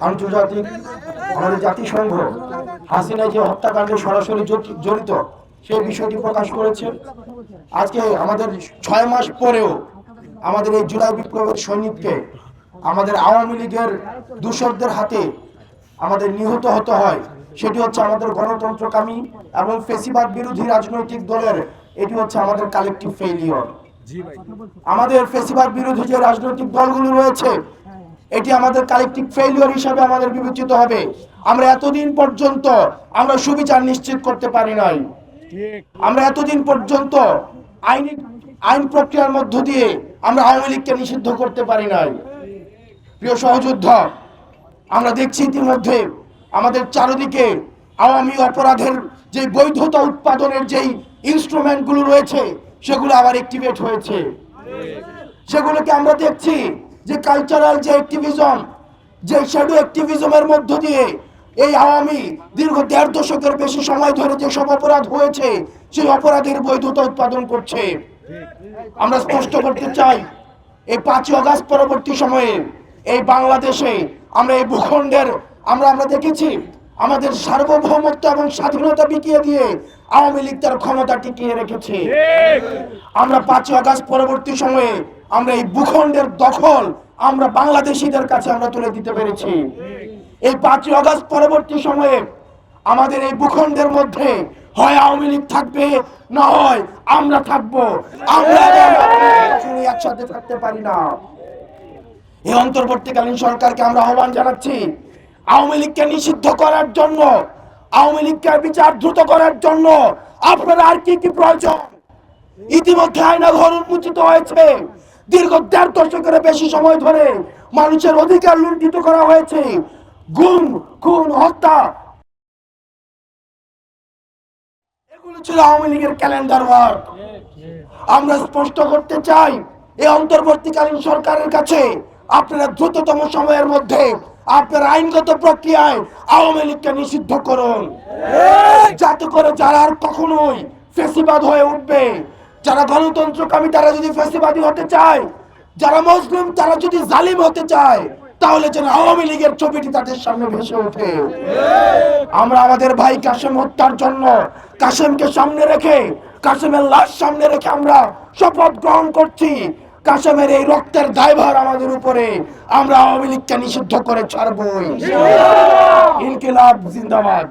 আন্তর্জাতিক আমাদের জাতিসংঘ হাসিনা যে হত্যাকাণ্ডে সরাসরি জড়িত সেই বিষয়টি প্রকাশ করেছে। আজকে আমাদের 6 মাস পরেও আমাদের এই জুলাই বিপ্লবের সৈনিককে আমাদের আওয়ামী লীগের দূষরদের হাতে আমাদের নিহত হতে হয়, সেটি হচ্ছে আমাদের গণতন্ত্রকামী এবং ফেসিবাদ বিরোধী রাজনৈতিক দলের এটি হচ্ছে আমাদের কালেকটিভ ফেইলিওর। আমাদের ফেসিবাদ বিরোধী যে রাজনৈতিক দলগুলো রয়েছে এটি আমাদের কালেকটিভ ফেইলিওর হিসাবে আমাদের বিবেচিত হবে। আমরা এতদিন পর্যন্ত আমরা সুবিচার নিশ্চিত করতে পারি নাই, আমরা এতদিন পর্যন্ত আইন প্রক্রিয়ার মধ্য দিয়ে আমরা আওয়ামী লীগকে নিষিদ্ধ করতে পারি নাই। প্রিয় সহযোদ্ধা, আমরা দেখছি ইতিমধ্যে আমাদের চারিদিকে আওয়ামী অপরাধের যে বৈধতা উৎপাদনের যেই ইনস্ট্রুমেন্টগুলো রয়েছে সেগুলো আবার অ্যাক্টিভেট হয়েছে। সেগুলোকে আমরা দেখছি যে কালচারাল যে অ্যাক্টিভিজম, যে শ্যাডো অ্যাক্টিভিজমের মধ্য দিয়ে এই আওয়ামী দীর্ঘ 1.5 দশকের বেশি সময় ধরে যে সব অপরাধ হয়েছে সেই অপরাধের বৈধতা উৎপাদন করছে। আমরা স্পষ্ট করতে চাই, এই 5 আগস্ট পরবর্তী সময়ে এই বাংলাদেশে আমরা এই ভূখণ্ডের আমরা দেখেছি আমাদের সার্বভৌমত্ব এবং স্বাধীনতা বিকিয়ে দিয়ে আওয়ামী লীগ তার ক্ষমতা টিকিয়ে রেখেছে। আমরা 5 আগস্ট পরবর্তী সময়ে আমরা এই ভূখণ্ডের দখল আমরা বাংলাদেশিদের কাছে আমরা তুলে দিতে পেরেছি। এই 5 আগস্ট পরবর্তী সময়ে আমাদের এই ভূখণ্ডের মধ্যে হয় আওয়ামী লীগ থাকবে, না হয় আমরা থাকবো। আমরা একসাথে থাকতে পারি না। এই অন্তর্বর্তীকালীন সরকারকে আমরা আহ্বান জানাচ্ছি, আওয়ামী লীগকে নিষিদ্ধ করার জন্য, আওয়ামী লীগকে বিচার দ্রুত করার জন্য আপনার আর কি কি প্রয়োজন? ইতিমধ্যে আইনাঘর উন্মোচিত হয়েছে। দীর্ঘ 1.5 দশকের বেশি সময় ধরে মানুষের অধিকার লুণ্ঠিত করা হয়েছে। গুম, খুন, হত্যা, এগুলো ছিল আওয়ামী লীগের ক্যালেন্ডার ওয়ার্ক। আমরা স্পষ্ট করতে চাই, এই অন্তর্বর্তীকালীন সরকারের কাছে আপনারা দ্রুততম সময়ের মধ্যে আপনার আইনগত প্রক্রিয়ায় আওয়ামী লীগকে নিষিদ্ধ করুন, যাতে করে যারা আর কখনোই ফেসিবাদ হয়ে উঠবে, যারা গণতন্ত্রকামী তারা যদি ফেসিবাদী হতে চায়, যারা মুসলিম তারা যদি জালিম হতে চায়, তাহলে যেন আওয়ামী লীগের ছবিটি তাদের সামনে ভেসে ওঠে। আমরা আমাদের ভাই কাশেম হত্যার জন্য কাশেমকে সামনে রেখে, কাশেমের লাশ সামনে রেখে আমরা শপথ গ্রহণ করছি, কাশেমের এই রক্তের দায়ভার আমাদের উপরে, আমরা আওয়ামী লীগকে নিষিদ্ধ করে ছাড়বই। ইনকিলাব জিন্দাবাদ।